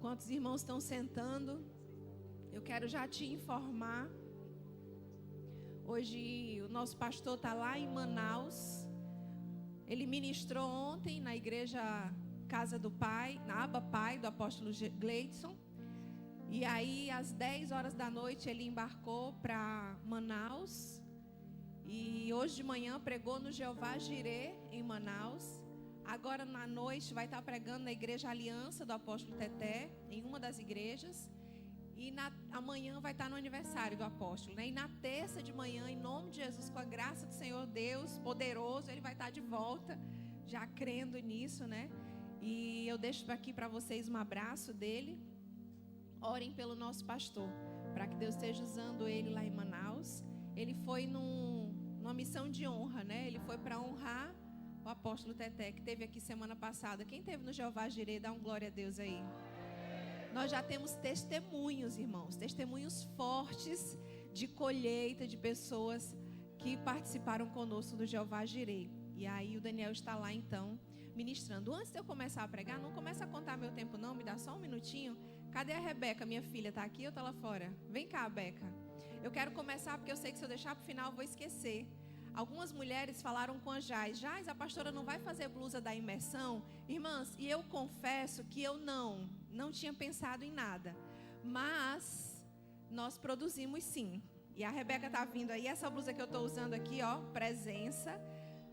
Quantos irmãos estão sentando? Eu quero já te informar. Hoje o nosso pastor está lá em Manaus. Ele ministrou ontem na igreja Casa do Pai, na Aba Pai, do apóstolo Gleidson. E aí, às 10 horas da noite, ele embarcou para Manaus. E hoje de manhã pregou no Jeová Jirê, em Manaus. Agora na noite vai estar pregando na igreja Aliança do apóstolo Teté, em uma das igrejas. E amanhã vai estar no aniversário do apóstolo, né? E na terça de manhã, em nome de Jesus, com a graça do Senhor Deus poderoso, ele vai estar de volta, já crendo nisso, né? E eu deixo aqui para vocês um abraço dele. Orem pelo nosso pastor, para que Deus esteja usando ele lá em Manaus. Ele foi numa missão de honra, né? Ele foi para honrar o apóstolo Teté, que esteve aqui semana passada. Quem esteve no Jeová Jirê, dá um glória a Deus aí. Nós já temos testemunhos, irmãos, testemunhos fortes de colheita de pessoas que participaram conosco do Jeová Jirê. E aí o Daniel está lá então, ministrando. Antes de eu começar a pregar, não começa a contar meu tempo não, me dá só um minutinho. Cadê a Rebeca, minha filha? Está aqui ou está lá fora? Vem cá, Beca. Eu quero começar porque eu sei que se eu deixar para o final eu vou esquecer. Algumas mulheres falaram com a Jais, a pastora não vai fazer blusa da imersão? Irmãs, e eu confesso que eu não tinha pensado em nada. Mas nós produzimos sim. E a Rebeca está vindo aí, essa blusa que eu estou usando aqui, ó, presença.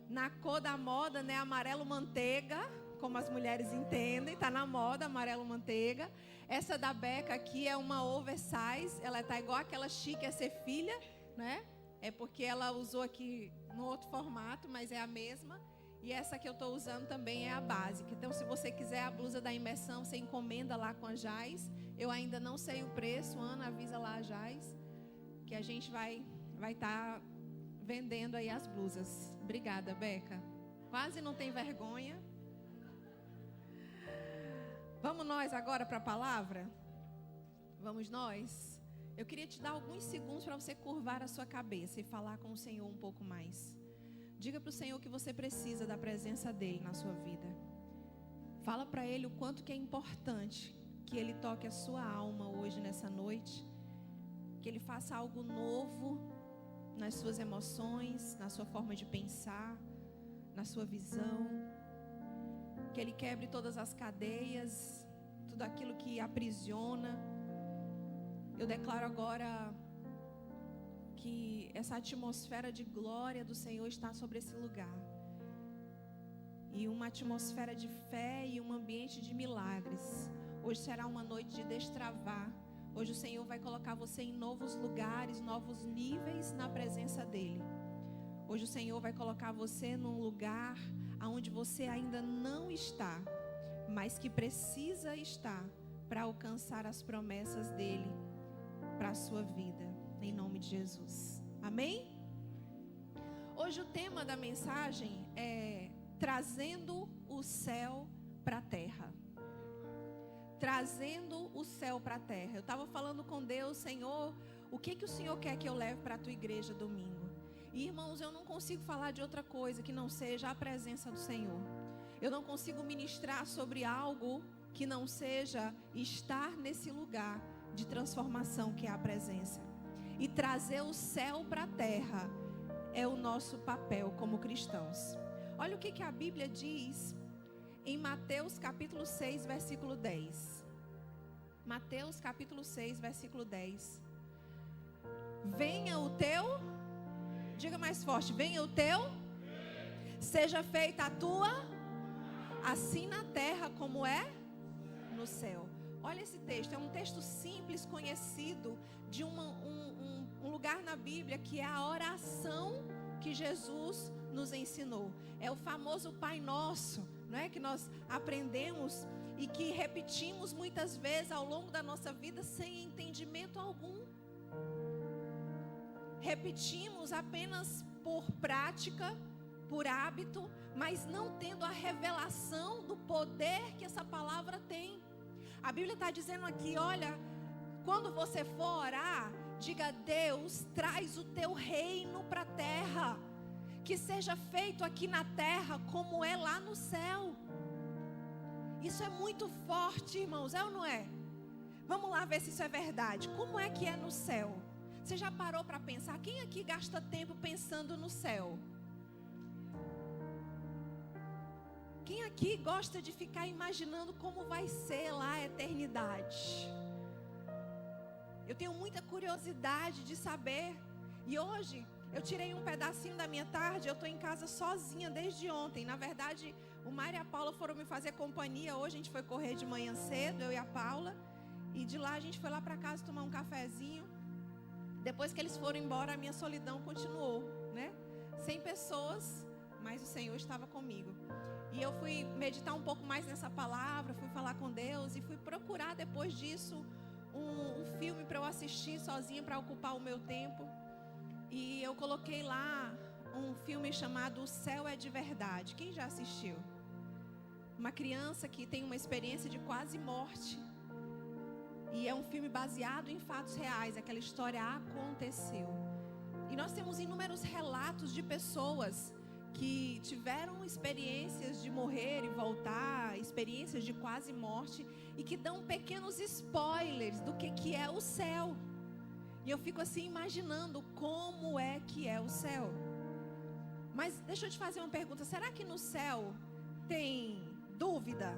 Na cor da moda, né, amarelo manteiga, como as mulheres entendem, tá na moda, amarelo manteiga. Essa da Beca aqui é uma oversize, ela tá igual aquela chique a ser filha, né? É porque ela usou aqui no outro formato, mas é a mesma. E essa que eu estou usando também é a básica. Então, se você quiser a blusa da imersão, você encomenda lá com a Jais. Eu ainda não sei o preço, Ana, avisa lá a Jais, que a gente vai estar vendendo aí as blusas. Obrigada, Beca. Quase não tem vergonha. Vamos nós agora para a palavra? Vamos nós? Eu queria te dar alguns segundos para você curvar a sua cabeça e falar com o Senhor um pouco mais. Diga para o Senhor que você precisa da presença dEle na sua vida. Fala para Ele o quanto que é importante que Ele toque a sua alma hoje, nessa noite. Que Ele faça algo novo nas suas emoções, na sua forma de pensar, na sua visão. Que Ele quebre todas as cadeias, tudo aquilo que aprisiona. Eu declaro agora que essa atmosfera de glória do Senhor está sobre esse lugar. E uma atmosfera de fé e um ambiente de milagres. Hoje será uma noite de destravar. Hoje o Senhor vai colocar você em novos lugares, novos níveis na presença dEle. Hoje o Senhor vai colocar você num lugar onde você ainda não está, mas que precisa estar para alcançar as promessas dEle para a sua vida, em nome de Jesus. Amém? Hoje o tema da mensagem é trazendo o céu para a terra. Trazendo o céu para a terra. Eu estava falando com Deus, Senhor, o que o Senhor quer que eu leve para a tua igreja domingo? E irmãos, eu não consigo falar de outra coisa que não seja a presença do Senhor. Eu não consigo ministrar sobre algo que não seja estar nesse lugar de transformação que é a presença. E trazer o céu para a terra é o nosso papel como cristãos. Olha o que a Bíblia diz em Mateus capítulo 6, versículo 10. Mateus capítulo 6, versículo 10. Venha o teu, diga mais forte, venha o teu, seja feita a tua, assim na terra como é no céu. Olha esse texto, é um texto simples, conhecido, de um lugar na Bíblia que é a oração que Jesus nos ensinou. É o famoso Pai Nosso, não é? Que nós aprendemos e que repetimos muitas vezes ao longo da nossa vida sem entendimento algum. Repetimos apenas por prática, por hábito, mas não tendo a revelação do poder que essa palavra tem. A Bíblia está dizendo aqui, olha, quando você for orar, diga: Deus, traz o teu reino para a terra, que seja feito aqui na terra como é lá no céu. Isso é muito forte, irmãos, é ou não é? Vamos lá ver se isso é verdade. Como é que é no céu? Você já parou para pensar? Quem aqui gasta tempo pensando no céu? Quem aqui gosta de ficar imaginando como vai ser lá a eternidade? Eu tenho muita curiosidade de saber. E hoje eu tirei um pedacinho da minha tarde. Eu estou em casa sozinha desde ontem. Na verdade, o Mário e a Paula foram me fazer companhia. Hoje a gente foi correr de manhã cedo, eu e a Paula. E de lá a gente foi lá para casa tomar um cafezinho. Depois que eles foram embora, a minha solidão continuou, né? 100 pessoas, mas o Senhor estava comigo. E eu fui meditar um pouco mais nessa palavra, fui falar com Deus e fui procurar depois disso um filme para eu assistir sozinha, para ocupar o meu tempo. E eu coloquei lá um filme chamado O Céu é de Verdade. Quem já assistiu? Uma criança que tem uma experiência de quase morte. E é um filme baseado em fatos reais. Aquela história aconteceu. E nós temos inúmeros relatos de pessoas que tiveram experiências de morrer e voltar, experiências de quase morte, e que dão pequenos spoilers do que é o céu. E eu fico assim imaginando como é que é o céu. Mas deixa eu te fazer uma pergunta. Será que no céu tem dúvida?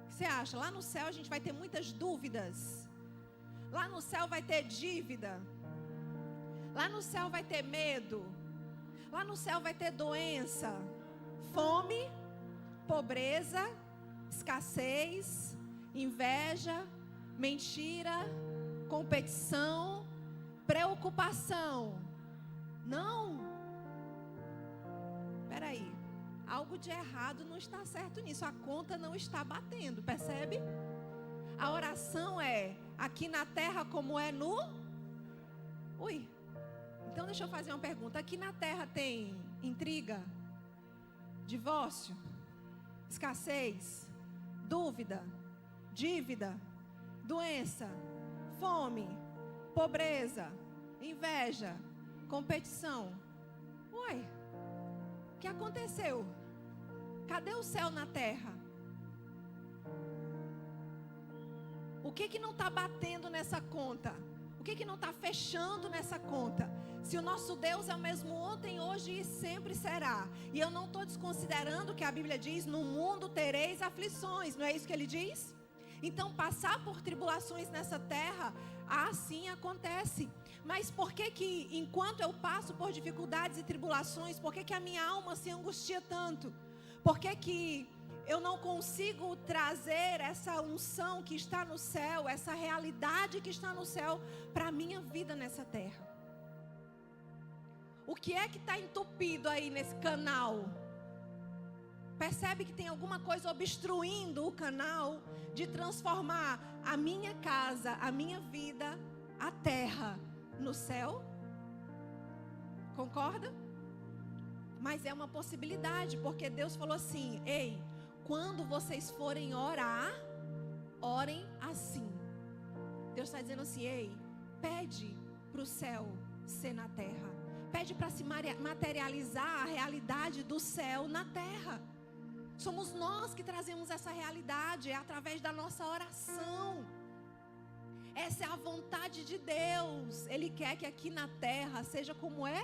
O que você acha? Lá no céu a gente vai ter muitas dúvidas. Lá no céu vai ter dívida. Lá no céu vai ter medo. Lá no céu vai ter doença, fome, pobreza, escassez, inveja, mentira, competição, preocupação. Não. Espera aí. Algo de errado não está certo nisso. A conta não está batendo, percebe? A oração é aqui na terra como é no... Ui. Então deixa eu fazer uma pergunta. Aqui na terra tem intriga, divórcio, escassez, dúvida, dívida, doença, fome, pobreza, inveja, competição. Uai, o que aconteceu? Cadê o céu na terra? O que não está batendo nessa conta? O que não está fechando nessa conta? Se o nosso Deus é o mesmo ontem, hoje e sempre será. E eu não estou desconsiderando que a Bíblia diz: no mundo tereis aflições. Não é isso que ele diz? Então passar por tribulações nessa terra, assim acontece. Mas por que enquanto eu passo por dificuldades e tribulações, por que a minha alma se angustia tanto? Por que eu não consigo trazer essa unção que está no céu, essa realidade que está no céu para a minha vida nessa terra? O que é que está entupido aí nesse canal? Percebe que tem alguma coisa obstruindo o canal de transformar a minha casa, a minha vida, a terra no céu? Concorda? Mas é uma possibilidade, porque Deus falou assim: ei, quando vocês forem orar, orem assim. Deus está dizendo assim: ei, pede para o céu ser na terra. Pede para se materializar a realidade do céu na terra. Somos nós que trazemos essa realidade, é através da nossa oração. Essa é a vontade de Deus. Ele quer que aqui na terra seja como é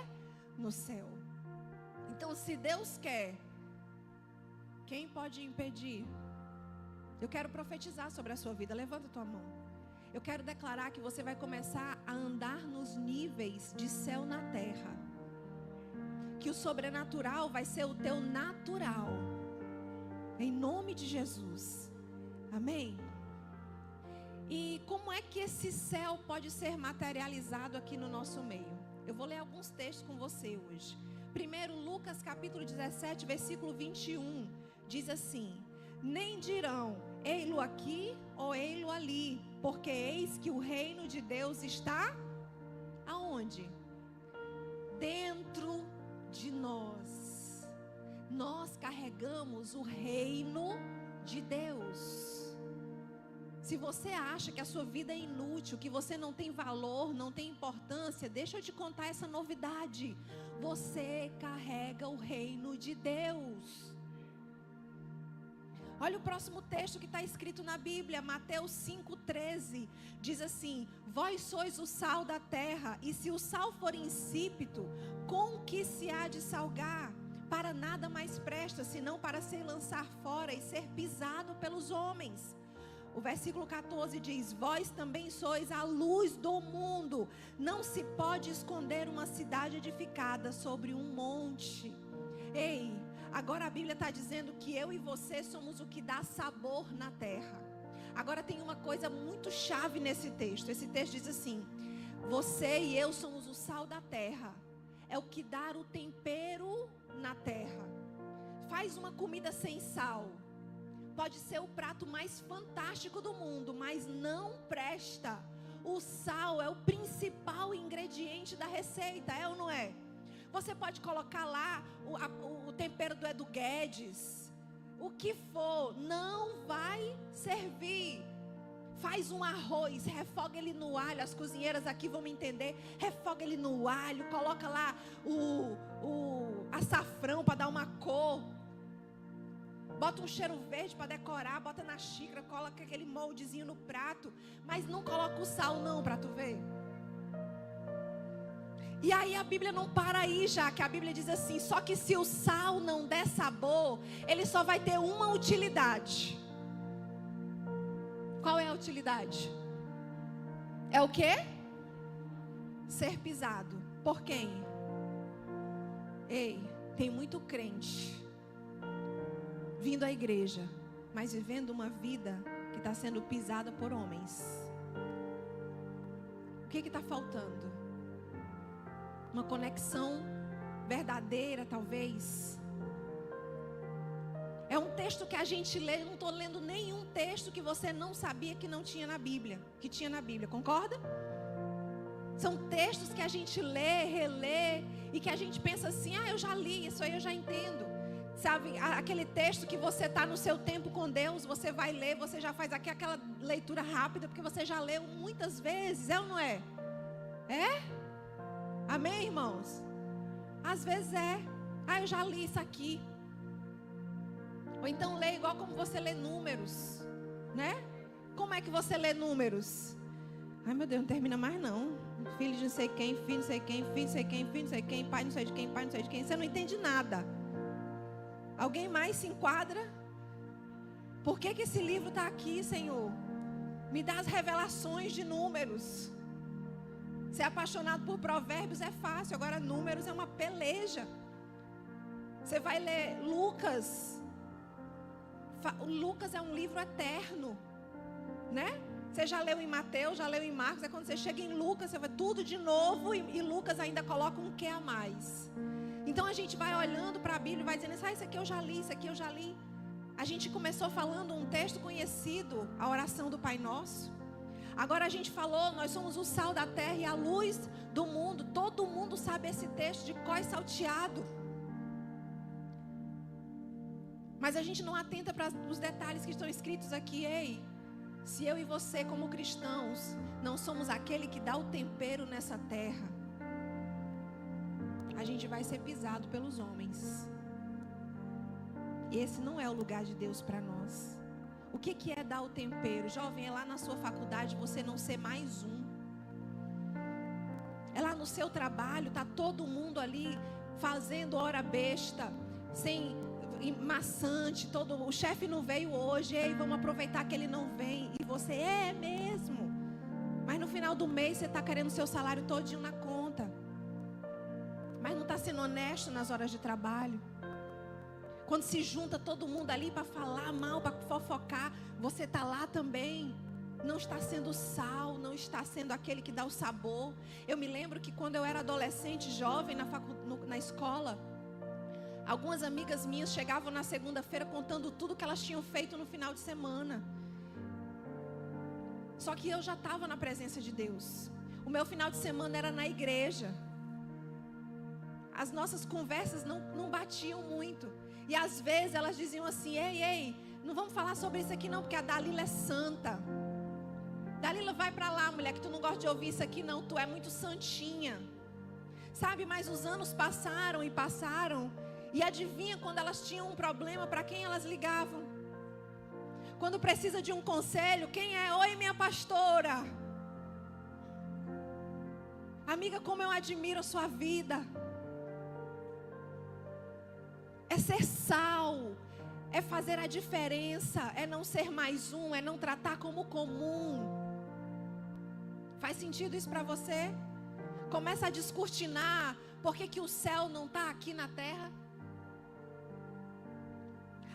no céu. Então, se Deus quer, quem pode impedir? Eu quero profetizar sobre a sua vida. Levanta a tua mão. Eu quero declarar que você vai começar a andar nos níveis de céu na terra. Que o sobrenatural vai ser o teu natural. Em nome de Jesus. Amém? E como é que esse céu pode ser materializado aqui no nosso meio? Eu vou ler alguns textos com você hoje. Primeiro, Lucas capítulo 17, versículo 21. Diz assim: nem dirão, ei-lo aqui ou ei-lo ali, porque eis que o reino de Deus está aonde? Dentro de nós. Nós carregamos o reino de Deus. Se você acha que a sua vida é inútil, que você não tem valor, não tem importância, deixa eu te contar essa novidade. Você carrega o reino de Deus. Olha o próximo texto que está escrito na Bíblia, Mateus 5,13. Diz assim: vós sois o sal da terra, e se o sal for insípido, com que se há de salgar? Para nada mais presta, senão para se lançar fora e ser pisado pelos homens. O versículo 14 diz: vós também sois a luz do mundo. Não se pode esconder uma cidade edificada sobre um monte. Ei, agora a Bíblia está dizendo que eu e você somos o que dá sabor na terra. Agora tem uma coisa muito chave nesse texto. Esse texto diz assim: você e eu somos o sal da terra. É o que dá o tempero na terra. Faz uma comida sem sal. Pode ser o prato mais fantástico do mundo, mas não presta. O sal é o principal ingrediente da receita, é ou não é? Você pode colocar lá o tempero do Edu Guedes, o que for, não vai servir. Faz um arroz, refoga ele no alho. As cozinheiras aqui vão me entender. Refoga ele no alho, coloca lá o açafrão para dar uma cor. Bota um cheiro verde para decorar, bota na xícara, coloca aquele moldezinho no prato. Mas não coloca o sal não, para tu ver. E aí a Bíblia não para aí já, que a Bíblia diz assim: só que se o sal não der sabor, ele só vai ter uma utilidade. Qual é a utilidade? É o quê? Ser pisado. Por quem? Ei, tem muito crente vindo à igreja, mas vivendo uma vida que está sendo pisada por homens. O que está faltando? Uma conexão verdadeira, talvez. É um texto que a gente lê. Eu não estou lendo nenhum texto que você não sabia que não tinha na Bíblia, que tinha na Bíblia, concorda? São textos que a gente lê, relê, e que a gente pensa assim: eu já li, isso aí eu já entendo. Sabe, aquele texto que você está no seu tempo com Deus, você vai ler, você já faz aqui aquela leitura rápida, porque você já leu muitas vezes, é ou não é? É? Amém, irmãos? Às vezes é. Eu já li isso aqui. Ou então lê igual como você lê Números, né? Como é que você lê Números? Ai, meu Deus, não termina mais não. Filho de não sei quem, filho não sei quem, filho não sei quem, filho não sei quem, pai não sei de quem, pai não sei de quem. Você não entende nada. Alguém mais se enquadra? Por que esse livro está aqui, Senhor? Me dá as revelações de Números. Ser apaixonado por Provérbios é fácil. Agora Números é uma peleja. Você vai ler Lucas. Lucas é um livro eterno, né? Você já leu em Mateus, já leu em Marcos. É quando você chega em Lucas, você vai tudo de novo. E Lucas ainda coloca um quê a mais. Então a gente vai olhando para a Bíblia e vai dizendo: isso aqui eu já li, isso aqui eu já li. A gente começou falando um texto conhecido, a oração do Pai Nosso. Agora a gente falou: nós somos o sal da terra e a luz do mundo. Todo mundo sabe esse texto de cós salteado. Mas a gente não atenta para os detalhes que estão escritos aqui. Ei, se eu e você como cristãos não somos aquele que dá o tempero nessa terra, a gente vai ser pisado pelos homens. Esse não é o lugar de Deus para nós. O que é dar o tempero? Jovem, é lá na sua faculdade você não ser mais um. É lá no seu trabalho, está todo mundo ali fazendo hora besta, sem maçante, o chefe não veio hoje, ei, vamos aproveitar que ele não vem. E você é mesmo. Mas no final do mês você está querendo o seu salário todinho na conta. Mas não está sendo honesto nas horas de trabalho. Quando se junta todo mundo ali para falar mal, para fofocar, você está lá também. Não está sendo sal, não está sendo aquele que dá o sabor. Eu me lembro que quando eu era adolescente, jovem, na escola, algumas amigas minhas chegavam na segunda-feira contando tudo que elas tinham feito no final de semana. Só que eu já estava na presença de Deus. O meu final de semana era na igreja. As nossas conversas não batiam muito. E às vezes elas diziam assim: ei, não vamos falar sobre isso aqui não, porque a Dalila é santa. Dalila, vai para lá, mulher, que tu não gosta de ouvir isso aqui não, tu é muito santinha. Sabe, mas os anos passaram e passaram. E adivinha, quando elas tinham um problema, para quem elas ligavam? Quando precisa de um conselho, quem é? Oi, minha pastora. Amiga, como eu admiro a sua vida. É ser sal, é fazer a diferença, é não ser mais um, é não tratar como comum. Faz sentido isso para você? Começa a descortinar por que o céu não está aqui na terra.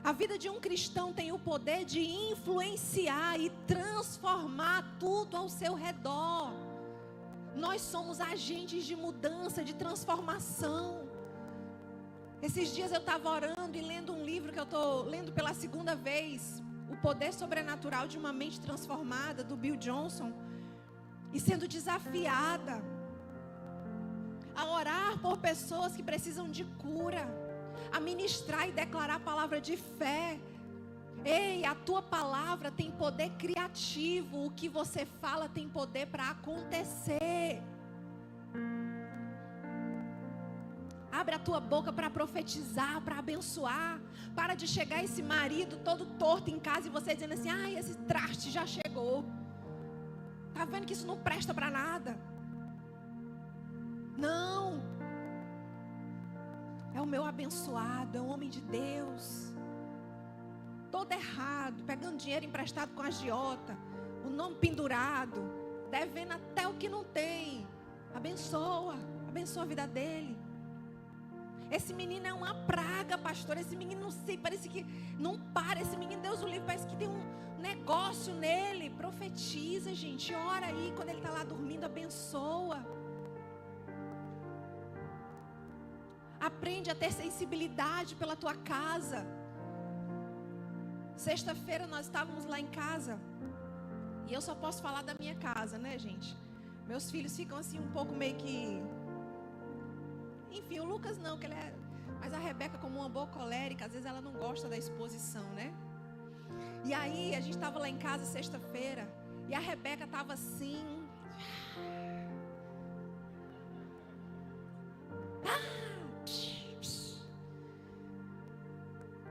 A vida de um cristão tem o poder de influenciar e transformar tudo ao seu redor. Nós somos agentes de mudança, de transformação. Esses dias eu estava orando e lendo um livro que eu estou lendo pela segunda vez, O Poder Sobrenatural de uma Mente Transformada, do Bill Johnson, e sendo desafiada a orar por pessoas que precisam de cura, a ministrar e declarar a palavra de fé. Ei, a tua palavra tem poder criativo, o que você fala tem poder para acontecer. Abre a tua boca para profetizar, para abençoar. Para de chegar esse marido todo torto em casa e você dizendo assim: ai, esse traste já chegou. Tá vendo que isso não presta para nada? Não. É o meu abençoado, é um homem de Deus. Todo errado, pegando dinheiro emprestado com agiota, o nome pendurado, devendo até o que não tem. Abençoa a vida dele. Esse menino é uma praga, pastor. Esse menino, não sei, parece que não para. Esse menino, Deus o livre, parece que tem um negócio nele. Profetiza, gente, ora aí. Quando ele está lá dormindo, abençoa. Aprende a ter sensibilidade pela tua casa. Sexta-feira nós estávamos lá em casa. E eu só posso falar da minha casa, né, gente? Meus filhos ficam assim um pouco meio que... Enfim, o Lucas não, que ele é... Mas a Rebeca, como uma boa colérica, às vezes ela não gosta da exposição, né? E aí, a gente estava lá em casa sexta-feira. E a Rebeca estava assim...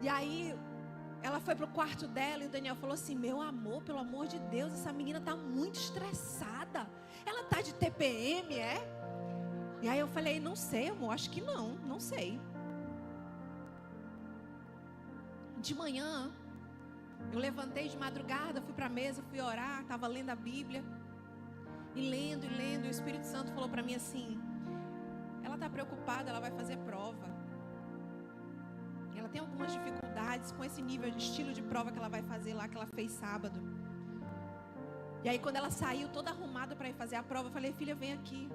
E aí, ela foi pro quarto dela e o Daniel falou assim: meu amor, pelo amor de Deus, essa menina tá muito estressada. Ela tá de TPM, é? E aí eu falei: não sei, amor, acho que não sei. De manhã, eu levantei de madrugada, fui para a mesa, fui orar, estava lendo a Bíblia. E lendo, e o Espírito Santo falou para mim assim: ela está preocupada, ela vai fazer prova. Ela tem algumas dificuldades com esse nível de estilo de prova que ela vai fazer lá, que ela fez sábado. E aí quando ela saiu toda arrumada para ir fazer a prova, eu falei: filha, vem aqui.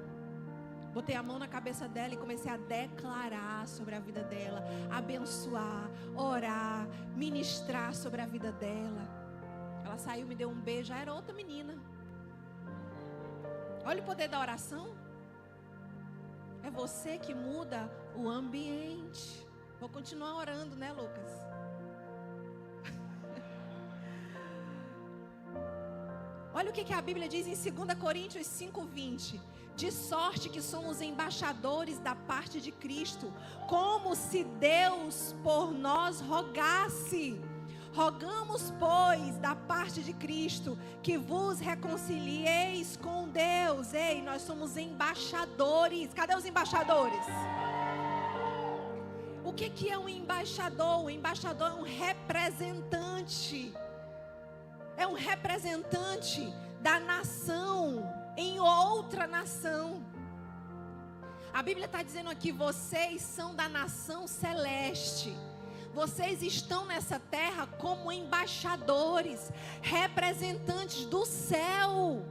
Botei a mão na cabeça dela e comecei a declarar sobre a vida dela, abençoar, orar, ministrar sobre a vida dela. Ela saiu, me deu um beijo, já era outra menina. Olha o poder da oração. É você que muda o ambiente. Vou continuar orando, né, Lucas? Olha o que a Bíblia diz em 2 Coríntios 5:20. De sorte que somos embaixadores da parte de Cristo, como se Deus por nós rogasse. Rogamos, pois, da parte de Cristo, que vos reconcilieis com Deus. Ei, nós somos embaixadores. Cadê os embaixadores? O que é um embaixador? O embaixador é um representante. É um representante da nação em outra nação. A Bíblia está dizendo aqui: vocês são da nação celeste. Vocês estão nessa terra como embaixadores, representantes do céu.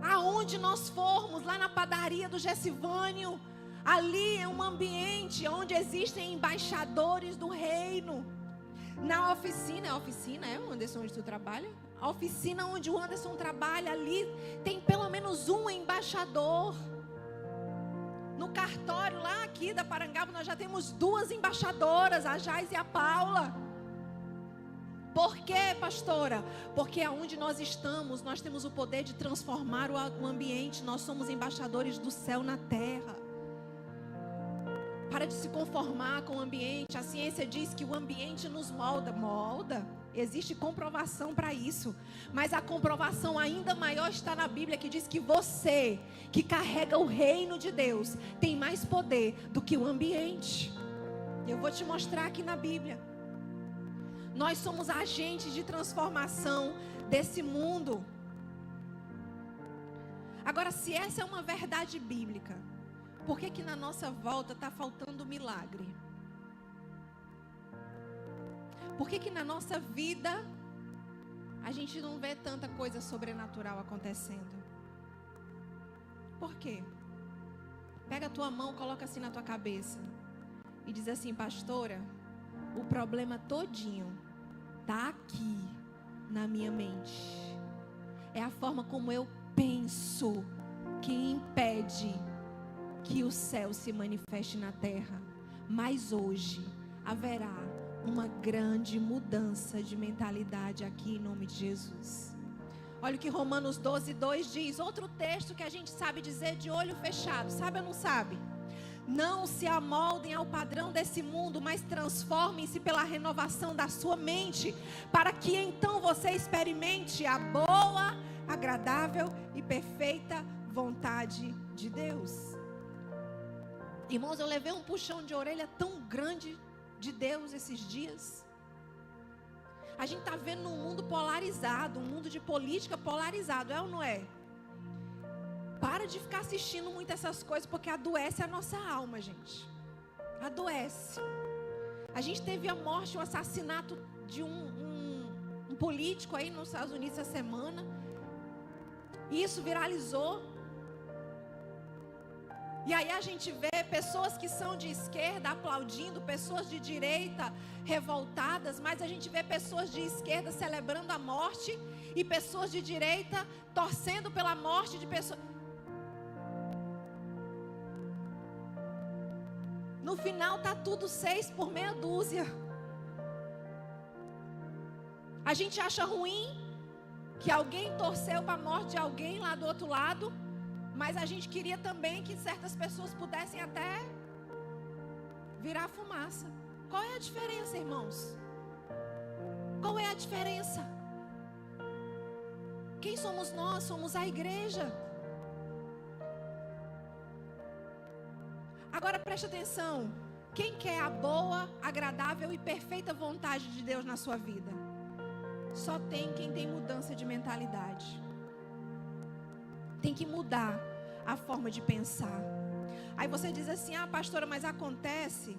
Aonde nós formos, lá na padaria do Gessivânio, ali é um ambiente onde existem embaixadores do reino. Na oficina, Anderson, onde tu trabalha? A oficina onde o Anderson trabalha, ali tem pelo menos um embaixador. No cartório lá aqui da Parangaba, nós já temos 2 embaixadoras, a Jais e a Paula. Por quê, pastora? Porque aonde nós estamos, nós temos o poder de transformar o ambiente. Nós somos embaixadores do céu na terra. Para de se conformar com o ambiente. A ciência diz que o ambiente nos molda. Molda? Existe comprovação para isso. Mas a comprovação ainda maior está na Bíblia, que diz que você, que carrega o reino de Deus, tem mais poder do que o ambiente. Eu vou te mostrar aqui na Bíblia. Nós somos agentes de transformação desse mundo. Agora, se essa é uma verdade bíblica, por que na nossa volta está faltando milagre? Por que na nossa vida a gente não vê tanta coisa sobrenatural acontecendo? Por quê? Pega a tua mão, coloca assim na tua cabeça e diz assim: pastora, o problema todinho está aqui na minha mente. É a forma como eu penso que impede que o céu se manifeste na terra. Mas hoje haverá uma grande mudança de mentalidade aqui em nome de Jesus. Olha o que Romanos 12:2 diz. Outro texto que a gente sabe dizer de olho fechado. Sabe ou não sabe? Não se amoldem ao padrão desse mundo, mas transformem-se pela renovação da sua mente, para que então você experimente a boa, agradável e perfeita vontade de Deus. Irmãos, eu levei um puxão de orelha tão grande de Deus esses dias. A gente está vendo um mundo polarizado, um mundo de política polarizado, é ou não é? Para de ficar assistindo muito essas coisas, porque adoece a nossa alma, gente. Adoece. A gente teve a morte, o assassinato de um político aí nos Estados Unidos essa semana. E isso viralizou. E aí a gente vê pessoas que são de esquerda aplaudindo, pessoas de direita revoltadas, mas a gente vê pessoas de esquerda celebrando a morte e pessoas de direita torcendo pela morte de pessoas. No final tá tudo 6 por meia dúzia. A gente acha ruim que alguém torceu para a morte de alguém lá do outro lado, mas a gente queria também que certas pessoas pudessem até virar fumaça. Qual é a diferença, irmãos? Qual é a diferença? Quem somos nós? Somos a igreja. Agora preste atenção. Quem quer a boa, agradável e perfeita vontade de Deus na sua vida? Só tem quem tem mudança de mentalidade. Tem que mudar a forma de pensar. Aí você diz assim: ah, pastora, mas acontece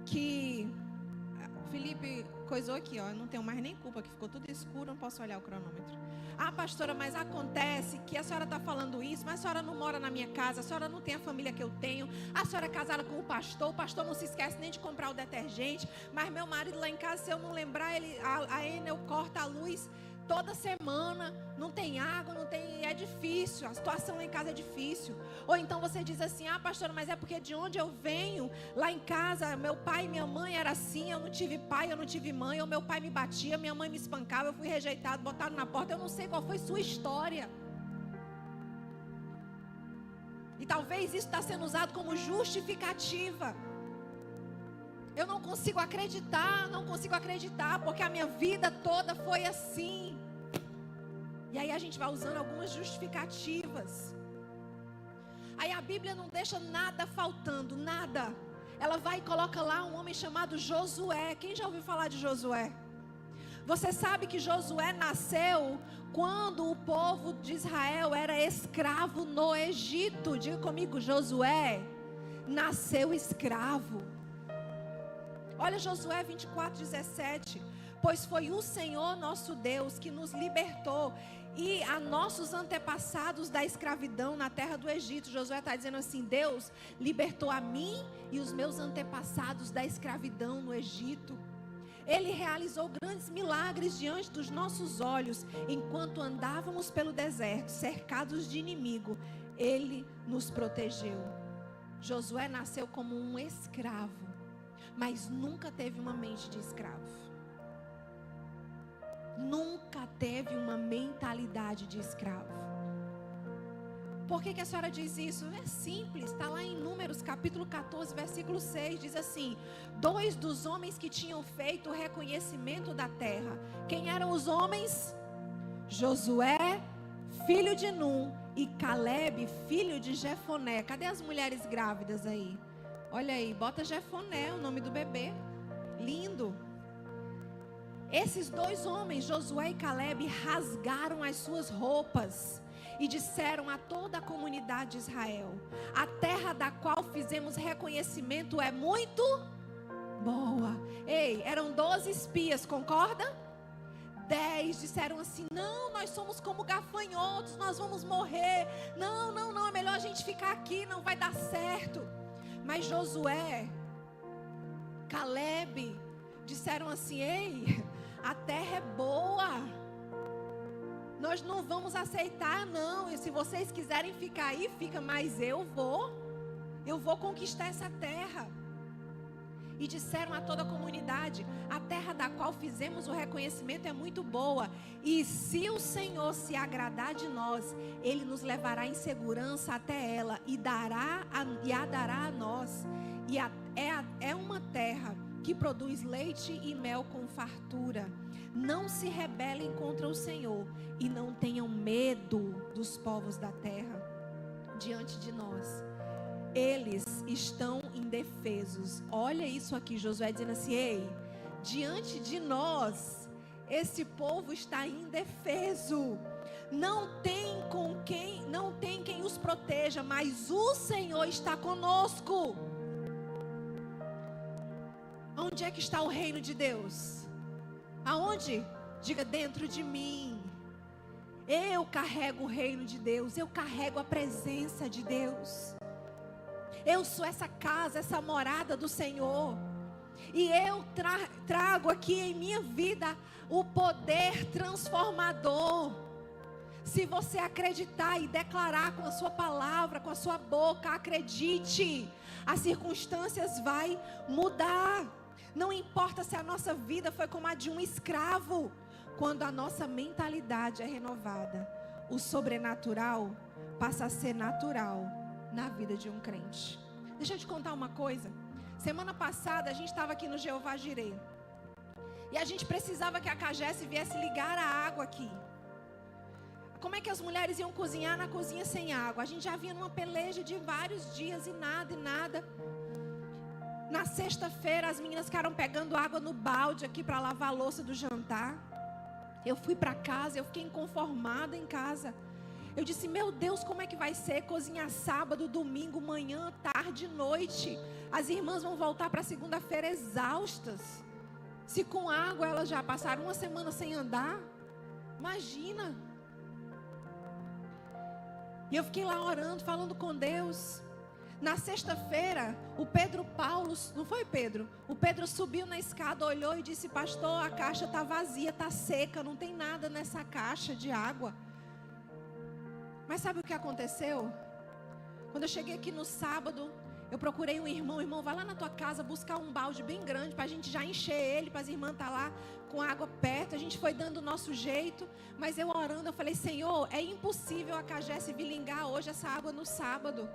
que... Felipe coisou aqui, ó, eu não tenho mais nem culpa, que ficou tudo escuro, não posso olhar o cronômetro. Ah, pastora, mas acontece que a senhora está falando isso, mas a senhora não mora na minha casa, a senhora não tem a família que eu tenho, a senhora é casada com o pastor não se esquece nem de comprar o detergente, mas meu marido lá em casa, se eu não lembrar, a Enel corta a luz toda semana, não tem água, não tem, é difícil, a situação lá em casa é difícil. Ou então você diz assim: ah, pastora, mas é porque de onde eu venho, lá em casa, meu pai e minha mãe era assim, eu não tive pai, eu não tive mãe, ou meu pai me batia, minha mãe me espancava, eu fui rejeitado, botaram na porta, eu não sei qual foi sua história. E talvez isso está sendo usado como justificativa. Eu não consigo acreditar, porque a minha vida toda foi assim. E aí a gente vai usando algumas justificativas. Aí a Bíblia não deixa nada faltando, nada. Ela vai e coloca lá um homem chamado Josué. Quem já ouviu falar de Josué? Você sabe que Josué nasceu quando o povo de Israel era escravo no Egito. Diga comigo, Josué nasceu escravo. Olha Josué 24:17. Pois foi o Senhor nosso Deus que nos libertou e a nossos antepassados da escravidão na terra do Egito. Josué está dizendo assim: Deus libertou a mim e os meus antepassados da escravidão no Egito. Ele realizou grandes milagres diante dos nossos olhos enquanto andávamos pelo deserto, cercados de inimigo. Ele nos protegeu. Josué nasceu como um escravo, mas nunca teve uma mente de escravo. Nunca teve uma mentalidade de escravo. Por que a senhora diz isso? É simples, está lá em Números capítulo 14, versículo 6, diz assim: 2 dos homens que tinham feito o reconhecimento da terra. Quem eram os homens? Josué, filho de Num, e Caleb, filho de Jefoné. Cadê as mulheres grávidas aí? Olha aí, bota Jefoné, o nome do bebê. Lindo. Esses 2 homens, Josué e Caleb, rasgaram as suas roupas e disseram a toda a comunidade de Israel: a terra da qual fizemos reconhecimento é muito boa. Ei, eram 12 espias, concorda? 10 disseram assim: não, nós somos como gafanhotos, nós vamos morrer. Não, é melhor a gente ficar aqui, não vai dar certo. Mas Josué, Caleb disseram assim: ei, a terra é boa, nós não vamos aceitar não, e se vocês quiserem ficar aí, fica, mas eu vou conquistar essa terra. E disseram a toda a comunidade: a terra da qual fizemos o reconhecimento é muito boa, e se o Senhor se agradar de nós, Ele nos levará em segurança até ela e a dará a nós. E é uma terra que produz leite e mel com fartura. Não se rebelem contra o Senhor e não tenham medo dos povos da terra diante de nós. Eles estão indefesos. Olha isso aqui, Josué dizendo assim: ei, diante de nós, esse povo está indefeso. Não tem quem os proteja, mas o Senhor está conosco. Onde é que está o reino de Deus? Aonde? Diga: dentro de mim. Eu carrego o reino de Deus, eu carrego a presença de Deus. Eu sou essa casa, essa morada do Senhor. E eu trago aqui em minha vida o poder transformador. Se você acreditar e declarar com a sua palavra, com a sua boca, acredite, as circunstâncias vão mudar. Não importa se a nossa vida foi como a de um escravo. Quando a nossa mentalidade é renovada, o sobrenatural passa a ser natural na vida de um crente. Deixa eu te contar uma coisa. Semana passada a gente estava aqui no Jeová Jireh. E a gente precisava que a Cagesse viesse ligar a água aqui. Como é que as mulheres iam cozinhar na cozinha sem água? A gente já vinha numa peleja de vários dias e nada. Na sexta-feira as meninas ficaram pegando água no balde aqui para lavar a louça do jantar. Eu fui para casa, eu fiquei inconformada em casa. Eu disse: meu Deus, como é que vai ser cozinhar sábado, domingo, manhã, tarde, noite? As irmãs vão voltar para segunda-feira exaustas. Se com água elas já passaram uma semana sem andar, imagina. E eu fiquei lá orando, falando com Deus. Na sexta-feira, o Pedro Paulo, não foi Pedro? O Pedro subiu na escada, olhou e disse: pastor, a caixa está vazia, está seca, não tem nada nessa caixa de água. Mas sabe o que aconteceu? Quando eu cheguei aqui no sábado, eu procurei um irmão: vai lá na tua casa buscar um balde bem grande para a gente já encher ele, para as irmãs estar lá com água perto. A gente foi dando o nosso jeito, mas eu orando, eu falei: Senhor, é impossível a Cagesse vir ligar hoje essa água no sábado.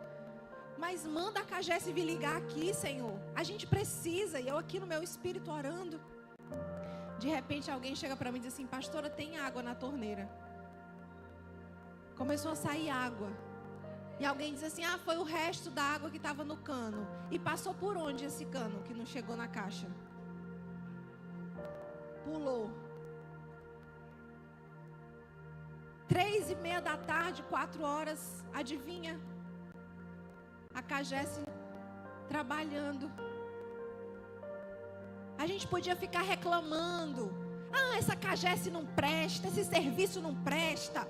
Mas manda a Cagesse vir ligar aqui, Senhor. A gente precisa. E eu aqui no meu espírito orando. De repente alguém chega para mim e diz assim: pastora, tem água na torneira. Começou a sair água. E alguém diz assim: foi o resto da água que estava no cano. E passou por onde esse cano que não chegou na caixa? Pulou. 3:30 da tarde, 4 horas, adivinha? A Cagesse trabalhando. A gente podia ficar reclamando: essa Cagesse não presta, esse serviço não presta.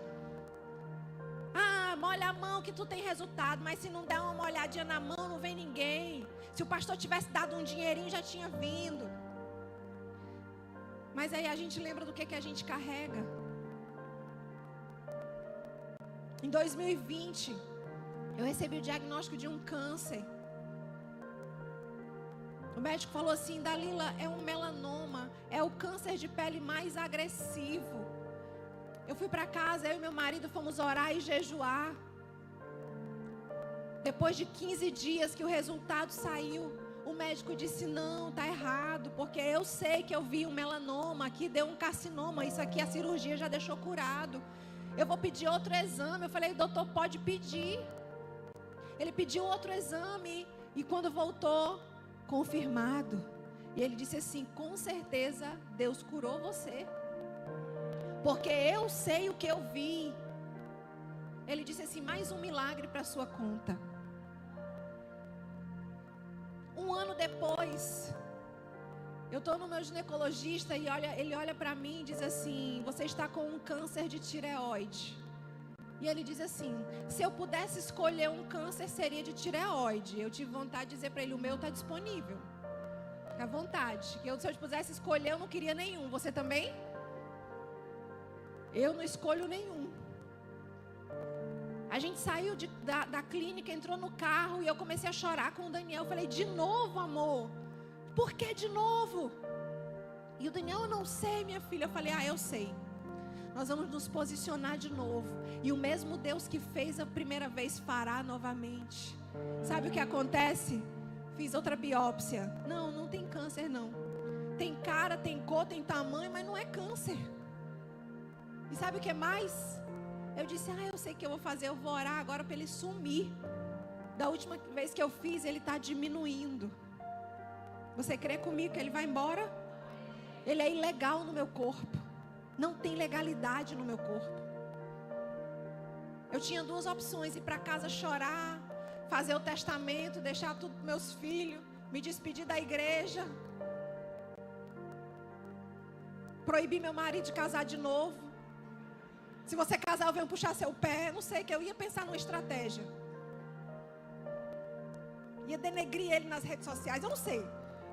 Molha a mão que tu tem resultado. Mas se não der uma molhadinha na mão, não vem ninguém. Se o pastor tivesse dado um dinheirinho, já tinha vindo. Mas aí a gente lembra do que a gente carrega. Em 2020, eu recebi o diagnóstico de um câncer. O médico falou assim: Dalila, é um melanoma, é o câncer de pele mais agressivo. Eu fui para casa, eu e meu marido fomos orar e jejuar. Depois de 15 dias que o resultado saiu, o médico disse: não, tá errado, porque eu sei que eu vi um melanoma, aqui deu um carcinoma, isso aqui a cirurgia já deixou curado. Eu vou pedir outro exame. Eu falei: doutor, pode pedir. Ele pediu outro exame e quando voltou, confirmado. E ele disse assim: com certeza Deus curou você, porque eu sei o que eu vi. Ele disse assim: mais um milagre para sua conta. Um ano depois, eu estou no meu ginecologista e ele olha para mim e diz assim: você está com um câncer de tireoide. E ele diz assim: se eu pudesse escolher um câncer, seria de tireoide. Eu tive vontade de dizer para ele: o meu está disponível, fica à vontade. Se eu pudesse escolher, eu não queria nenhum. Você também? Eu não escolho nenhum. A gente saiu da clínica, entrou no carro e eu comecei a chorar com o Daniel. Eu falei: de novo, amor? Por que de novo? E o Daniel: eu não sei, minha filha. Eu falei: eu sei. Nós vamos nos posicionar de novo. E o mesmo Deus que fez a primeira vez fará novamente. Sabe o que acontece? Fiz outra biópsia. Não tem câncer não. Tem cara, tem cor, tem tamanho, mas não é câncer. E sabe o que mais? Eu disse: eu sei o que eu vou fazer. Eu vou orar agora para ele sumir. Da última vez que eu fiz, ele está diminuindo. Você crê comigo que ele vai embora? Ele é ilegal no meu corpo. Não tem legalidade no meu corpo. Eu tinha duas opções: ir para casa chorar, fazer o testamento, deixar tudo para meus filhos, me despedir da igreja, proibir meu marido de casar de novo. Se você casar, eu venho puxar seu pé. Não sei, que eu ia pensar numa estratégia. Ia denegrir ele nas redes sociais. Eu não sei.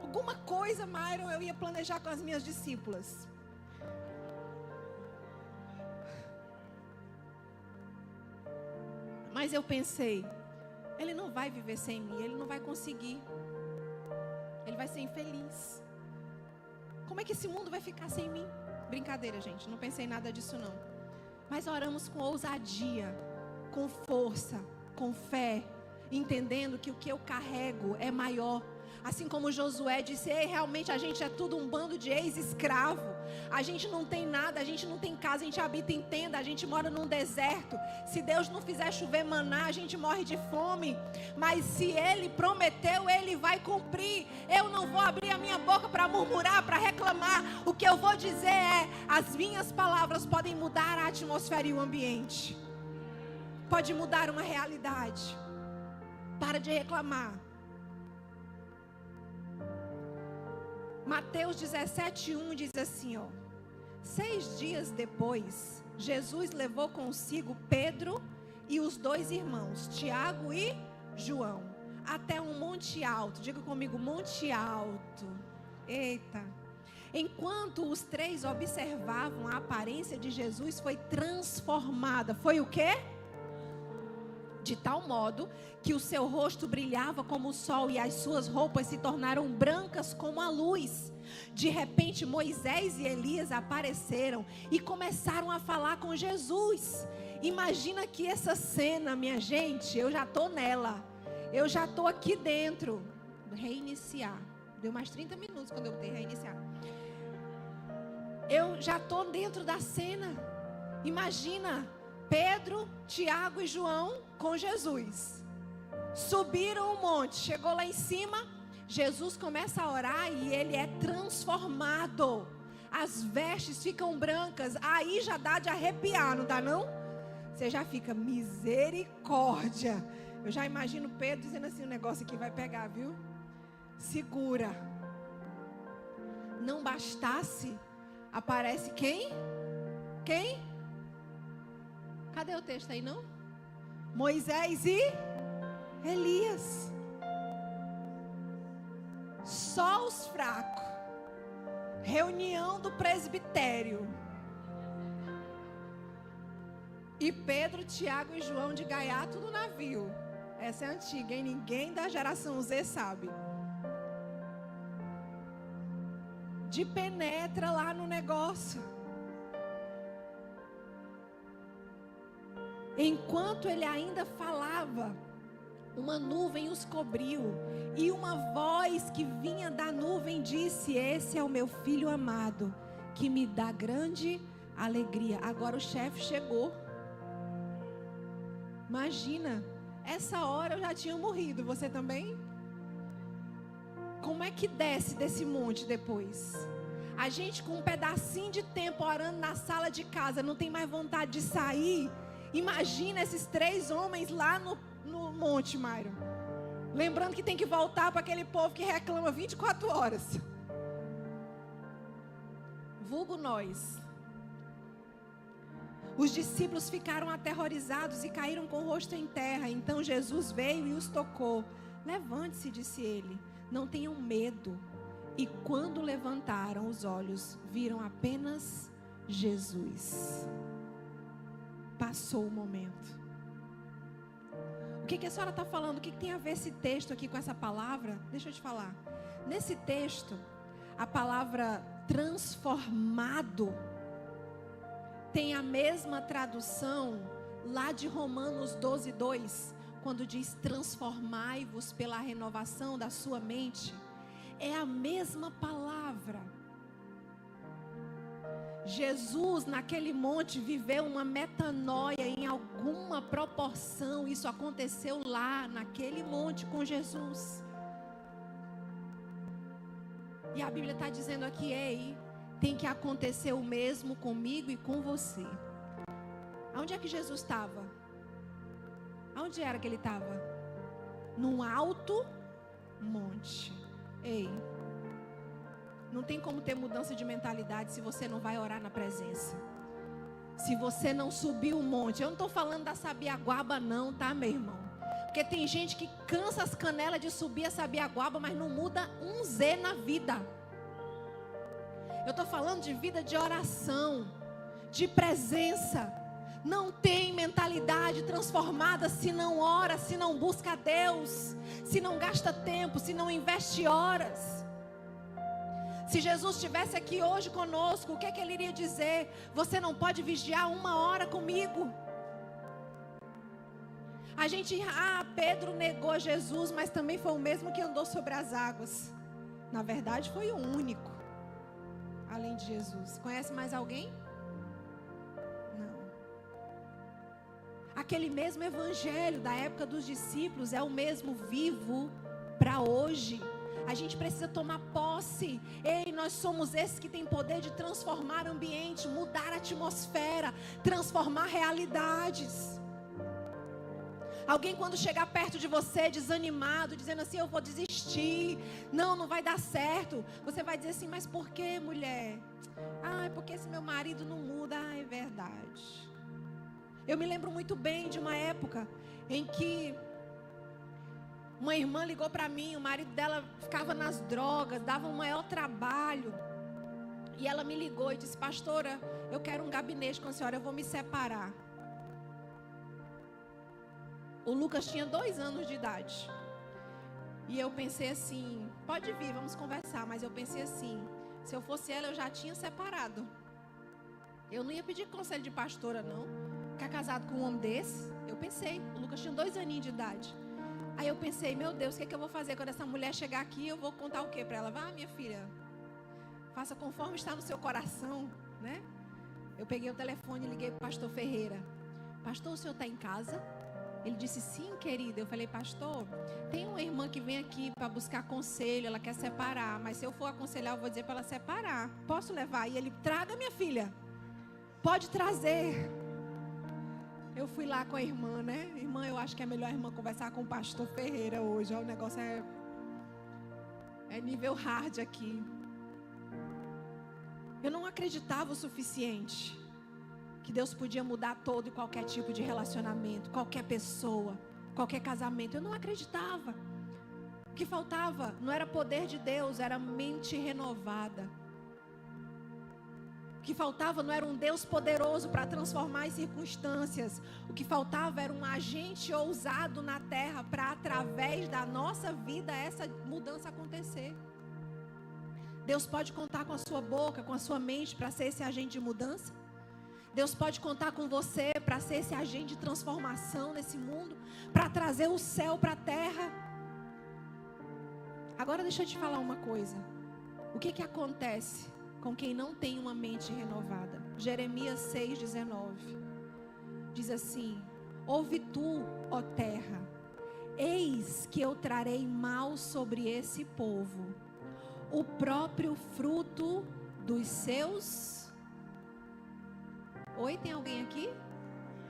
Alguma coisa, Myron, eu ia planejar com as minhas discípulas. Mas eu pensei: ele não vai viver sem mim. Ele não vai conseguir. Ele vai ser infeliz. Como é que esse mundo vai ficar sem mim? Brincadeira, gente. Não pensei nada disso, não. Mas oramos com ousadia, com força, com fé, entendendo que o que eu carrego é maior. Assim como Josué disse: ei, realmente a gente é tudo um bando de ex-escravo. A gente não tem nada, a gente não tem casa, a gente habita em tenda, a gente mora num deserto. Se Deus não fizer chover maná, a gente morre de fome. Mas se Ele prometeu, Ele vai cumprir. Eu não vou abrir a minha boca para murmurar, para reclamar. O que eu vou dizer é: as minhas palavras podem mudar a atmosfera e o ambiente. Pode mudar uma realidade. Para de reclamar. Mateus 17:1 diz assim, 6 dias depois, Jesus levou consigo Pedro e os 2 irmãos, Tiago e João, até um monte alto. Diga comigo: monte alto. Eita. Enquanto os 3 observavam, a aparência de Jesus foi transformada. Foi o quê? De tal modo que o seu rosto brilhava como o sol e as suas roupas se tornaram brancas como a luz. De repente, Moisés e Elias apareceram e começaram a falar com Jesus. Imagina que essa cena, minha gente, eu já estou nela. Eu já estou aqui dentro. Reiniciar. Deu mais 30 minutos quando eu botei reiniciar. Eu já estou dentro da cena. Imagina Pedro, Tiago e João com Jesus. Subiram o monte, chegou lá em cima, Jesus começa a orar e ele é transformado. As vestes ficam brancas, aí já dá de arrepiar, não dá não? Você já fica: misericórdia. Eu já imagino Pedro dizendo assim: o negócio aqui vai pegar, viu? Segura. Não bastasse, aparece quem? Quem? Cadê o texto aí, não? Moisés e Elias. Só os fracos. Reunião do presbitério. E Pedro, Tiago e João de gaiato no navio. Essa é antiga, hein? Ninguém da geração Z sabe. De penetra lá no negócio. Enquanto ele ainda falava, uma nuvem os cobriu, e uma voz que vinha da nuvem disse: esse é o meu filho amado, que me dá grande alegria. Agora o chefe chegou. Imagina, essa hora eu já tinha morrido, você também? Como é que desce desse monte depois? A gente com um pedacinho de tempo orando na sala de casa, não tem mais vontade de sair. Imagina esses 3 homens lá no monte, Mairo. Lembrando que tem que voltar para aquele povo que reclama 24 horas. Vulgo nós. Os discípulos ficaram aterrorizados e caíram com o rosto em terra. Então Jesus veio e os tocou. Levante-se, disse ele. Não tenham medo. E quando levantaram os olhos, viram apenas Jesus. Passou o momento. O que a senhora está falando? O que tem a ver esse texto aqui com essa palavra? Deixa eu te falar. Nesse texto, a palavra transformado tem a mesma tradução lá de Romanos 12:2, quando diz: transformai-vos pela renovação da sua mente. É a mesma palavra. Jesus naquele monte viveu uma metanoia em alguma proporção. Isso aconteceu lá naquele monte com Jesus. E a Bíblia está dizendo aqui: ei, tem que acontecer o mesmo comigo e com você. Aonde é que Jesus estava? Aonde era que ele estava? Num alto monte. Ei, não tem como ter mudança de mentalidade se você não vai orar na presença. Se você não subir o monte. Eu não estou falando da sabiaguaba não, tá, meu irmão? Porque tem gente que cansa as canelas de subir a sabiaguaba, mas não muda um Z na vida. Eu estou falando de vida de oração, de presença. Não tem mentalidade transformada se não ora, se não busca a Deus, se não gasta tempo, se não investe horas. Se Jesus estivesse aqui hoje conosco, o que ele iria dizer? Você não pode vigiar 1 hora comigo. A gente, Pedro negou Jesus, mas também foi o mesmo que andou sobre as águas. Na verdade foi o único, além de Jesus. Conhece mais alguém? Aquele mesmo evangelho da época dos discípulos é o mesmo vivo para hoje. A gente precisa tomar posse. Ei, nós somos esses que têm poder de transformar ambiente, mudar a atmosfera, transformar realidades. Alguém quando chegar perto de você desanimado, dizendo assim: eu vou desistir, não vai dar certo. Você vai dizer assim: mas por que, mulher? É porque esse meu marido não muda. É verdade. Eu me lembro muito bem de uma época em que uma irmã ligou para mim, o marido dela ficava nas drogas, dava um maior trabalho. E ela me ligou e disse: pastora, eu quero um gabinete com a senhora, eu vou me separar. O Lucas tinha 2 anos de idade. E eu pensei assim: pode vir, vamos conversar. Mas eu pensei assim: se eu fosse ela, eu já tinha separado. Eu não ia pedir conselho de pastora, não. Ficar casado com um homem desse. Eu pensei, o Lucas tinha 2 aninhos de idade. Aí eu pensei: meu Deus, o que eu vou fazer quando essa mulher chegar aqui? Eu vou contar o que para ela? Vá, minha filha, faça conforme está no seu coração, né? Eu peguei o telefone e liguei para o pastor Ferreira. Pastor, o senhor está em casa? Ele disse: sim, querida. Eu falei: pastor, tem uma irmã que vem aqui para buscar conselho, ela quer separar, mas se eu for aconselhar, eu vou dizer para ela separar. Posso levar? E ele: traga, minha filha, pode trazer. Eu fui lá com a irmã, né? Irmã, eu acho que é melhor a irmã conversar com o pastor Ferreira hoje. O negócio é nível hard aqui. Eu não acreditava o suficiente que Deus podia mudar todo e qualquer tipo de relacionamento, qualquer pessoa, qualquer casamento. Eu não acreditava. O que faltava não era poder de Deus, era mente renovada. O que faltava não era um Deus poderoso para transformar as circunstâncias. O que faltava era um agente ousado na terra para, através da nossa vida, essa mudança acontecer. Deus pode contar com a sua boca, com a sua mente para ser esse agente de mudança? Deus pode contar com você para ser esse agente de transformação nesse mundo, para trazer o céu para a terra. Agora deixa eu te falar uma coisa. O que acontece com quem não tem uma mente renovada? Jeremias 6,19 diz assim: ouve tu, ó terra, eis que eu trarei mal sobre esse povo, o próprio fruto dos seus... Oi, tem alguém aqui?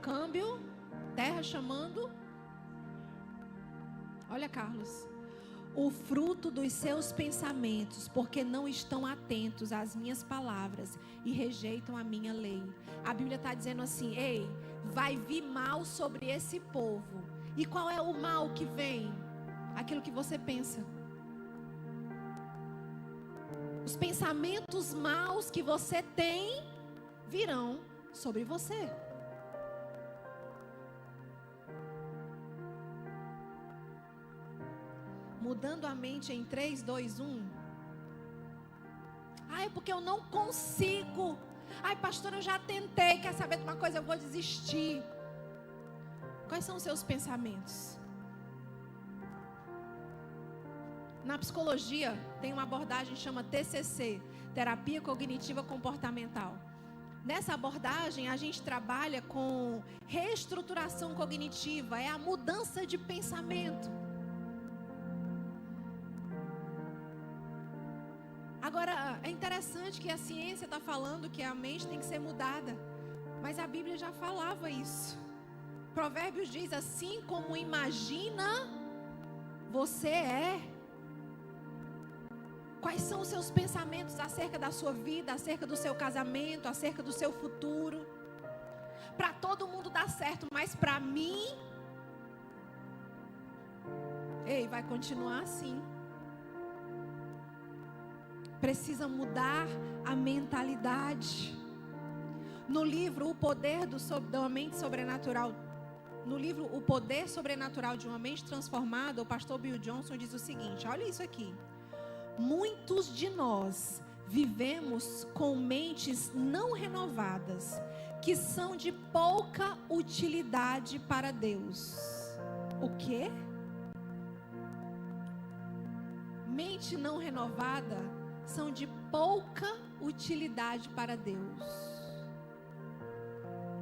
Câmbio, terra chamando. Olha, Carlos. O fruto dos seus pensamentos, porque não estão atentos às minhas palavras e rejeitam a minha lei. A Bíblia está dizendo assim: ei, vai vir mal sobre esse povo. E qual é o mal que vem? Aquilo que você pensa. Os pensamentos maus que você tem virão sobre você. Mudando a mente em 3, 2, 1. Ai, porque eu não consigo. Ai, pastor, eu já tentei. Quer saber de uma coisa? Eu vou desistir. Quais são os seus pensamentos? Na psicologia tem uma abordagem que chama TCC, Terapia Cognitiva Comportamental. Nessa abordagem a gente trabalha com reestruturação cognitiva, é a mudança de pensamento. Agora, é interessante que a ciência está falando que a mente tem que ser mudada, mas a Bíblia já falava isso. Provérbios diz: assim como imagina, você é. Quais são os seus pensamentos acerca da sua vida, acerca do seu casamento, acerca do seu futuro? Para todo mundo dá certo, mas para mim, ei, vai continuar assim. Precisa mudar a mentalidade. No livro O Poder da Mente Sobrenatural, no livro O Poder Sobrenatural de uma Mente Transformada, o pastor Bill Johnson diz o seguinte: olha isso aqui. Muitos de nós vivemos com mentes não renovadas, que são de pouca utilidade para Deus. O quê? Mente não renovada são de pouca utilidade para Deus.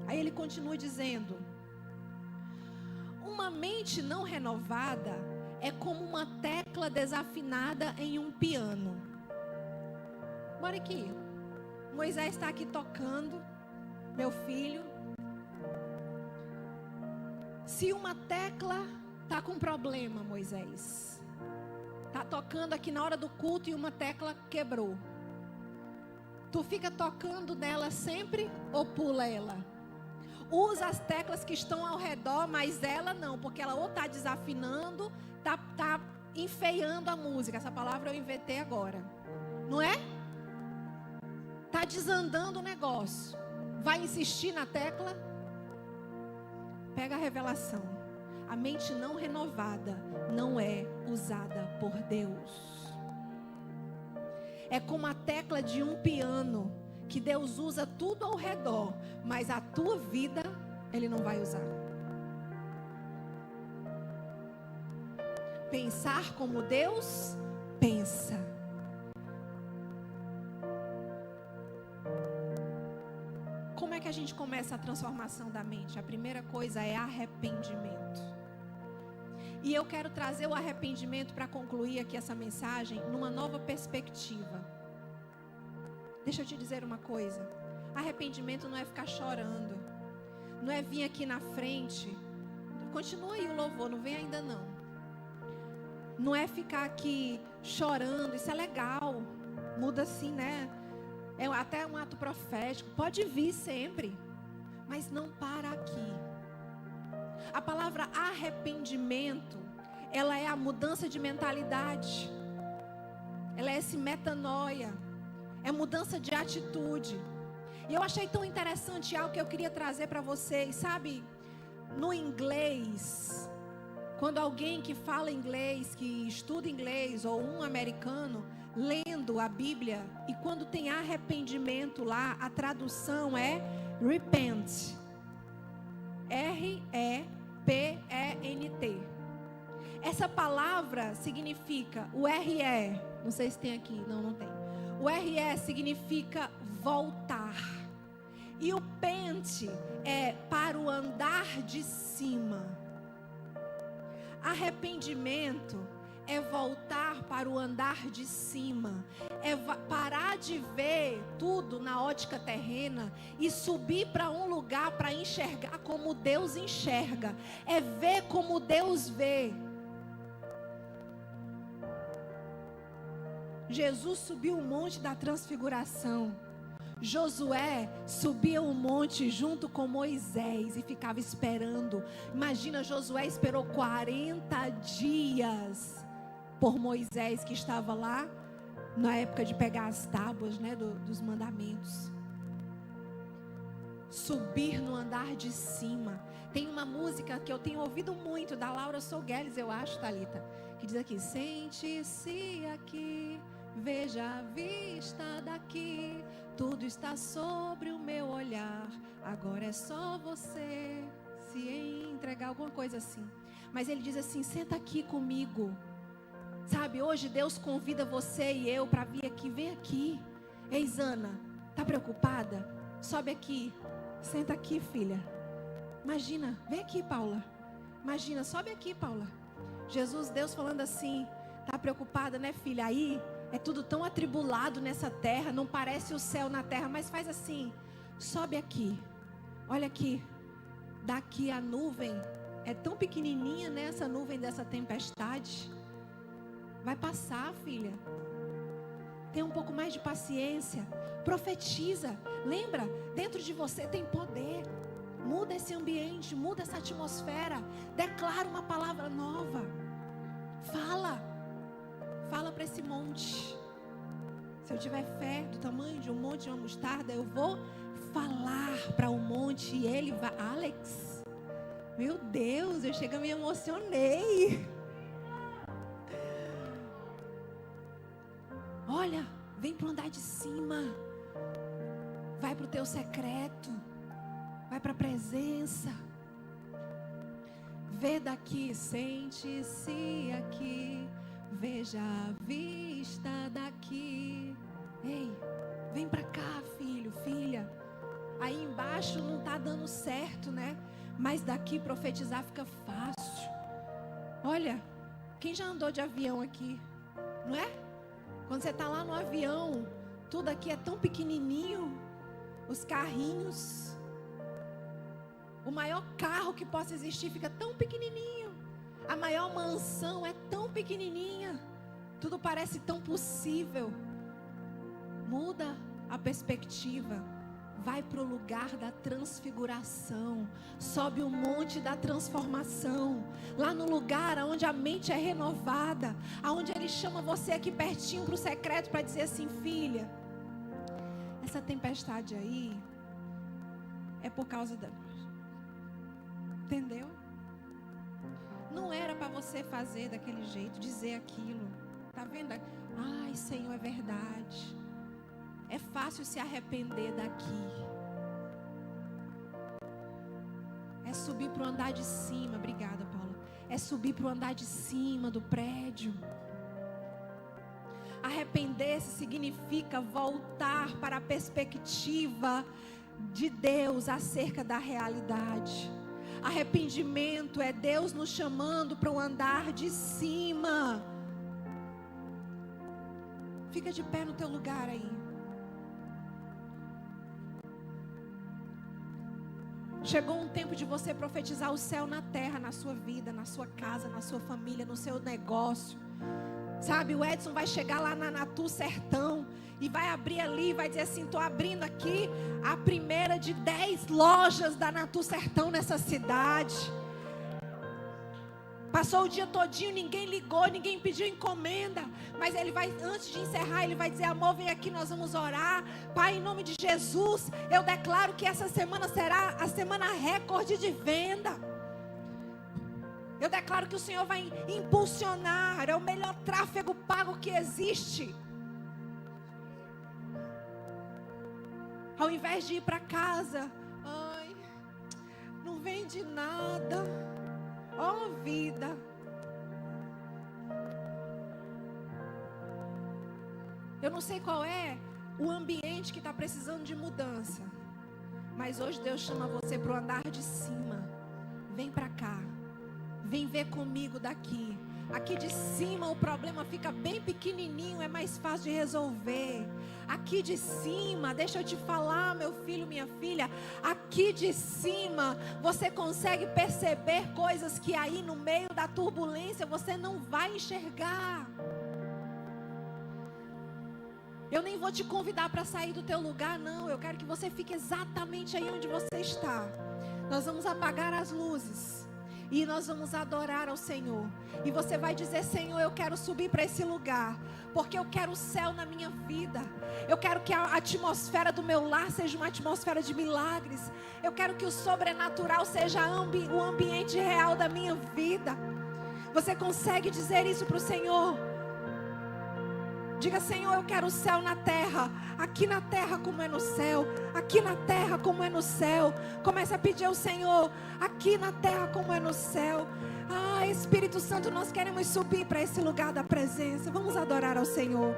Aí ele continua dizendo: uma mente não renovada é como uma tecla desafinada em um piano. Bora aqui. Moisés está aqui tocando, meu filho. Se uma tecla está com problema, Moisés, está tocando aqui na hora do culto e uma tecla quebrou, tu fica tocando nela sempre ou pula ela? Usa as teclas que estão ao redor, mas ela não, porque ela ou está desafinando, está enfeiando a música. Essa palavra eu inventei agora, não é? Está desandando o negócio. Vai insistir na tecla? Pega a revelação. A mente não renovada não é usada por Deus. É como a tecla de um piano, que Deus usa tudo ao redor, mas a tua vida Ele não vai usar. Pensar como Deus pensa. Como é que a gente começa a transformação da mente? A primeira coisa é arrependimento. E eu quero trazer o arrependimento para concluir aqui essa mensagem numa nova perspectiva. Deixa eu te dizer uma coisa. Arrependimento não é ficar chorando. Não é vir aqui na frente. Continua aí o louvor, não vem ainda não. Não é ficar aqui chorando. Isso é legal. Muda assim, né? É até um ato profético. Pode vir sempre. Mas não para aqui. A palavra arrependimento, ela é a mudança de mentalidade. Ela é esse metanoia. É mudança de atitude. E eu achei tão interessante algo que eu queria trazer para vocês. Sabe, no inglês, quando alguém que fala inglês, que estuda inglês, ou um americano, lendo a Bíblia, e quando tem arrependimento lá, a tradução é Repent. R-E-P-E-N-T. Essa palavra significa, o R-E, não sei se tem aqui, não tem. O R-E significa voltar. E o pente é para o andar de cima. Arrependimento é voltar para o andar de cima, é parar de ver tudo na ótica terrena e subir para um lugar para enxergar como Deus enxerga, é ver como Deus vê. Jesus subiu o monte da transfiguração. Josué subia o monte junto com Moisés e ficava esperando. Imagina, Josué esperou 40 dias por Moisés, que estava lá na época de pegar as tábuas, né, dos mandamentos. Subir no andar de cima. Tem uma música que eu tenho ouvido muito, da Laura Sogueles, eu acho, Thalita, que diz aqui: sente-se aqui, veja a vista daqui, tudo está sobre o meu olhar, agora é só você se entregar, alguma coisa assim. Mas ele diz assim: senta aqui comigo. Sabe, hoje Deus convida você e eu para vir aqui. Vem aqui. Ei, Zana, tá preocupada? Sobe aqui. Senta aqui, filha. Imagina, vem aqui, Paula. Imagina, sobe aqui, Paula. Jesus, Deus falando assim: tá preocupada, né, filha? Aí é tudo tão atribulado nessa terra, não parece o céu na terra, mas faz assim, sobe aqui. Olha aqui. Daqui a nuvem é tão pequenininha, né, essa nuvem dessa tempestade. Vai passar, filha. Tenha um pouco mais de paciência. Profetiza. Lembra? Dentro de você tem poder. Muda esse ambiente, muda essa atmosfera. Declara uma palavra nova. Fala. Fala para esse monte. Se eu tiver fé do tamanho de um monte de uma mostarda, eu vou falar para o monte e ele vai. Alex, meu Deus, eu chego a me emocionei. Olha, vem para o andar de cima. Vai para o teu secreto. Vai para a presença. Vê daqui, sente-se aqui. Veja a vista daqui. Ei, vem para cá, filho, filha. Aí embaixo não está dando certo, né? Mas daqui profetizar fica fácil. Olha, quem já andou de avião aqui? Não é? Quando você está lá no avião, tudo aqui é tão pequenininho. Os carrinhos. O maior carro que possa existir fica tão pequenininho. A maior mansão é tão pequenininha. Tudo parece tão possível. Muda a perspectiva. Vai para o lugar da transfiguração. Sobe o monte da transformação. Lá no lugar onde a mente é renovada. Onde Ele chama você aqui pertinho para o secreto para dizer assim: filha, essa tempestade aí é por causa da... Entendeu? Não era para você fazer daquele jeito, dizer aquilo. Tá vendo? Ai, Senhor, é verdade. É fácil se arrepender daqui. É subir para o andar de cima. Obrigada, Paula. É subir para o andar de cima do prédio. Arrepender-se significa voltar para a perspectiva de Deus acerca da realidade. Arrependimento é Deus nos chamando para o andar de cima. Fica de pé no teu lugar aí. Chegou um tempo de você profetizar o céu na terra, na sua vida, na sua casa, na sua família, no seu negócio. Sabe, o Edson vai chegar lá na Natu Sertão e vai abrir ali, vai dizer assim: estou abrindo aqui a primeira de 10 lojas da Natu Sertão nessa cidade. Passou o dia todinho, ninguém ligou, ninguém pediu encomenda. Mas ele vai, antes de encerrar, ele vai dizer: amor, vem aqui, nós vamos orar. Pai, em nome de Jesus, eu declaro que essa semana será a semana recorde de venda. Eu declaro que o Senhor vai impulsionar. É o melhor tráfego pago que existe. Ao invés de ir para casa entende nada. Ó vida. Eu não sei qual é o ambiente que está precisando de mudança. Mas hoje Deus chama você para o andar de cima. Vem para cá. Vem ver comigo daqui. Aqui de cima o problema fica bem pequenininho, é mais fácil de resolver. Aqui de cima, deixa eu te falar, meu filho, minha filha. Aqui de cima você consegue perceber coisas que aí no meio da turbulência você não vai enxergar. Eu nem vou te convidar para sair do teu lugar, não. Eu quero que você fique exatamente aí onde você está. Nós vamos apagar as luzes e nós vamos adorar ao Senhor. E você vai dizer: Senhor, eu quero subir para esse lugar, porque eu quero o céu na minha vida. Eu quero que a atmosfera do meu lar seja uma atmosfera de milagres. Eu quero que o sobrenatural seja o ambiente real da minha vida. Você consegue dizer isso para o Senhor? Diga: Senhor, eu quero o céu na terra. Aqui na terra como é no céu. Aqui na terra como é no céu. Comece a pedir ao Senhor: aqui na terra como é no céu. Ah, Espírito Santo, nós queremos subir para esse lugar da presença. Vamos adorar ao Senhor.